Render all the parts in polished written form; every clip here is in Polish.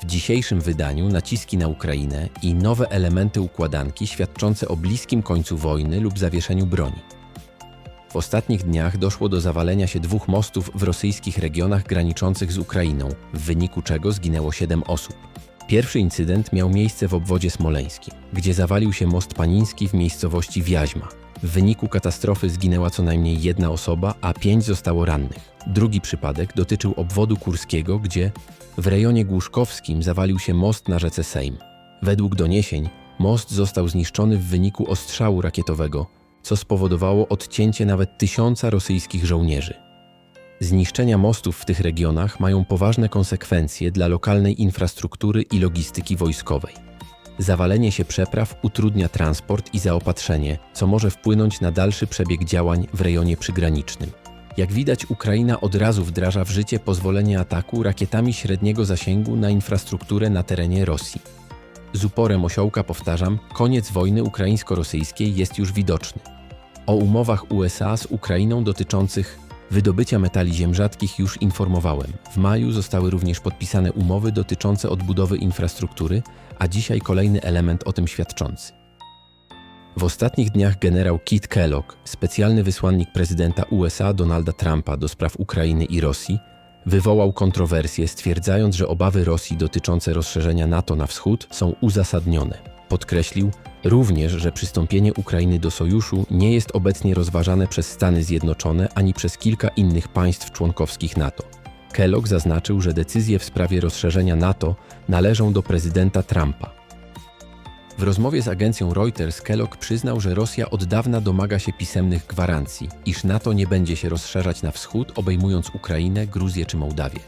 dzisiejszym wydaniu naciski na Ukrainę i nowe elementy układanki świadczące o bliskim końcu wojny lub zawieszeniu broni. W ostatnich dniach doszło do zawalenia się 2 mostów w rosyjskich regionach graniczących z Ukrainą, w wyniku czego zginęło 7 osób. Pierwszy incydent miał miejsce w obwodzie smoleńskim, gdzie zawalił się most Paniński w miejscowości Wiaźma. W wyniku katastrofy zginęła co najmniej 1 osoba, a 5 zostało rannych. Drugi przypadek dotyczył obwodu kurskiego, gdzie w rejonie głuszkowskim zawalił się most na rzece Sejm. Według doniesień most został zniszczony w wyniku ostrzału rakietowego, co spowodowało odcięcie nawet 1000 rosyjskich żołnierzy. Zniszczenia mostów w tych regionach mają poważne konsekwencje dla lokalnej infrastruktury i logistyki wojskowej. Zawalenie się przepraw utrudnia transport i zaopatrzenie, co może wpłynąć na dalszy przebieg działań w rejonie przygranicznym. Jak widać, Ukraina od razu wdraża w życie pozwolenie ataku rakietami średniego zasięgu na infrastrukturę na terenie Rosji. Z uporem osiołka powtarzam, koniec wojny ukraińsko-rosyjskiej jest już widoczny. O umowach USA z Ukrainą dotyczących wydobycia metali ziem rzadkich już informowałem. W maju zostały również podpisane umowy dotyczące odbudowy infrastruktury, a dzisiaj kolejny element o tym świadczący. W ostatnich dniach generał Kit Kellogg, specjalny wysłannik prezydenta USA Donalda Trumpa do spraw Ukrainy i Rosji, wywołał kontrowersje, stwierdzając, że obawy Rosji dotyczące rozszerzenia NATO na wschód są uzasadnione. Podkreślił również, że przystąpienie Ukrainy do sojuszu nie jest obecnie rozważane przez Stany Zjednoczone ani przez kilka innych państw członkowskich NATO. Kellogg zaznaczył, że decyzje w sprawie rozszerzenia NATO należą do prezydenta Trumpa. W rozmowie z agencją Reuters Kellogg przyznał, że Rosja od dawna domaga się pisemnych gwarancji, iż NATO nie będzie się rozszerzać na wschód, obejmując Ukrainę, Gruzję czy Mołdawię.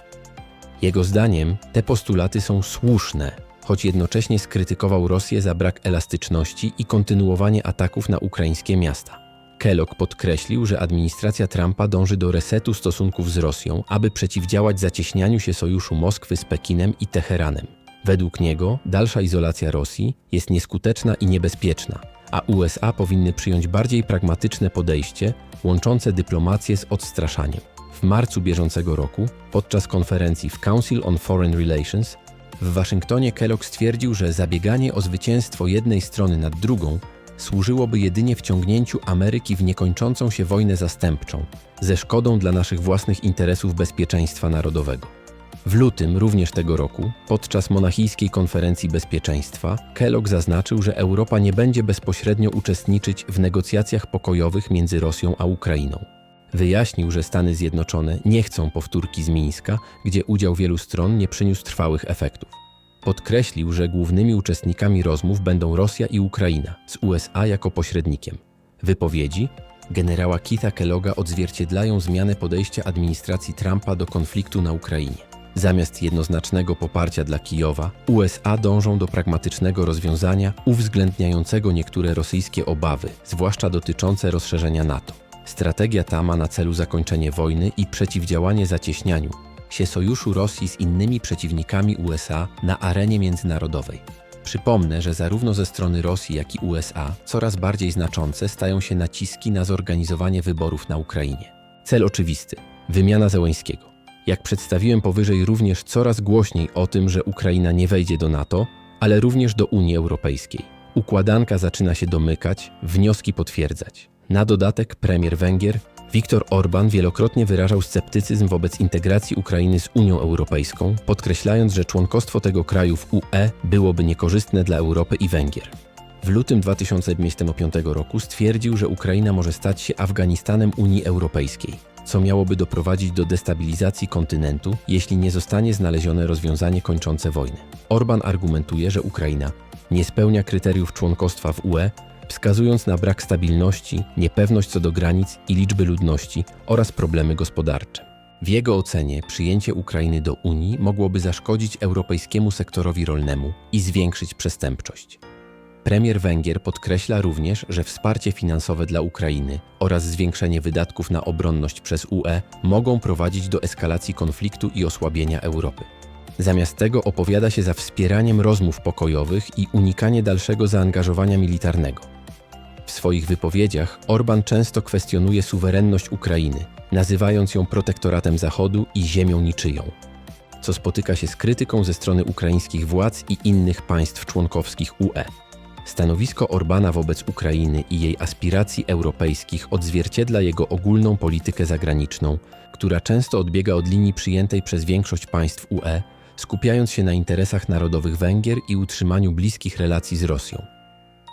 Jego zdaniem te postulaty są słuszne, choć jednocześnie skrytykował Rosję za brak elastyczności i kontynuowanie ataków na ukraińskie miasta. Kellogg podkreślił, że administracja Trumpa dąży do resetu stosunków z Rosją, aby przeciwdziałać zacieśnianiu się sojuszu Moskwy z Pekinem i Teheranem. Według niego dalsza izolacja Rosji jest nieskuteczna i niebezpieczna, a USA powinny przyjąć bardziej pragmatyczne podejście, łączące dyplomację z odstraszaniem. W marcu bieżącego roku, podczas konferencji w Council on Foreign Relations, w Waszyngtonie Kellogg stwierdził, że zabieganie o zwycięstwo jednej strony nad drugą służyłoby jedynie wciągnięciu Ameryki w niekończącą się wojnę zastępczą, ze szkodą dla naszych własnych interesów bezpieczeństwa narodowego. W lutym również tego roku, podczas monachijskiej konferencji bezpieczeństwa, Kellogg zaznaczył, że Europa nie będzie bezpośrednio uczestniczyć w negocjacjach pokojowych między Rosją a Ukrainą. Wyjaśnił, że Stany Zjednoczone nie chcą powtórki z Mińska, gdzie udział wielu stron nie przyniósł trwałych efektów. Podkreślił, że głównymi uczestnikami rozmów będą Rosja i Ukraina, z USA jako pośrednikiem. Wypowiedzi generała Kitha Kellogga odzwierciedlają zmianę podejścia administracji Trumpa do konfliktu na Ukrainie. Zamiast jednoznacznego poparcia dla Kijowa, USA dążą do pragmatycznego rozwiązania uwzględniającego niektóre rosyjskie obawy, zwłaszcza dotyczące rozszerzenia NATO. Strategia ta ma na celu zakończenie wojny i przeciwdziałanie zacieśnianiu się sojuszu Rosji z innymi przeciwnikami USA na arenie międzynarodowej. Przypomnę, że zarówno ze strony Rosji, jak i USA coraz bardziej znaczące stają się naciski na zorganizowanie wyborów na Ukrainie. Cel oczywisty – wymiana Zełenskiego. Jak przedstawiłem powyżej, również coraz głośniej o tym, że Ukraina nie wejdzie do NATO, ale również do Unii Europejskiej. Układanka zaczyna się domykać, wnioski potwierdzać. Na dodatek premier Węgier Viktor Orbán wielokrotnie wyrażał sceptycyzm wobec integracji Ukrainy z Unią Europejską, podkreślając, że członkostwo tego kraju w UE byłoby niekorzystne dla Europy i Węgier. W lutym 2025 roku stwierdził, że Ukraina może stać się Afganistanem Unii Europejskiej, co miałoby doprowadzić do destabilizacji kontynentu, jeśli nie zostanie znalezione rozwiązanie kończące wojnę. Orbán argumentuje, że Ukraina nie spełnia kryteriów członkostwa w UE, wskazując na brak stabilności, niepewność co do granic i liczby ludności oraz problemy gospodarcze. W jego ocenie przyjęcie Ukrainy do Unii mogłoby zaszkodzić europejskiemu sektorowi rolnemu i zwiększyć przestępczość. Premier Węgier podkreśla również, że wsparcie finansowe dla Ukrainy oraz zwiększenie wydatków na obronność przez UE mogą prowadzić do eskalacji konfliktu i osłabienia Europy. Zamiast tego opowiada się za wspieraniem rozmów pokojowych i unikanie dalszego zaangażowania militarnego. W swoich wypowiedziach Orbán często kwestionuje suwerenność Ukrainy, nazywając ją protektoratem Zachodu i ziemią niczyją. co spotyka się z krytyką ze strony ukraińskich władz i innych państw członkowskich UE. Stanowisko Orbana wobec Ukrainy i jej aspiracji europejskich odzwierciedla jego ogólną politykę zagraniczną, która często odbiega od linii przyjętej przez większość państw UE, skupiając się na interesach narodowych Węgier i utrzymaniu bliskich relacji z Rosją.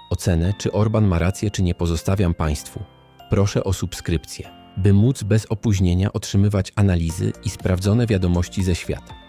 Ocenę, czy Orban ma rację, czy nie, pozostawiam Państwu. Proszę o subskrypcję, by móc bez opóźnienia otrzymywać analizy i sprawdzone wiadomości ze świata.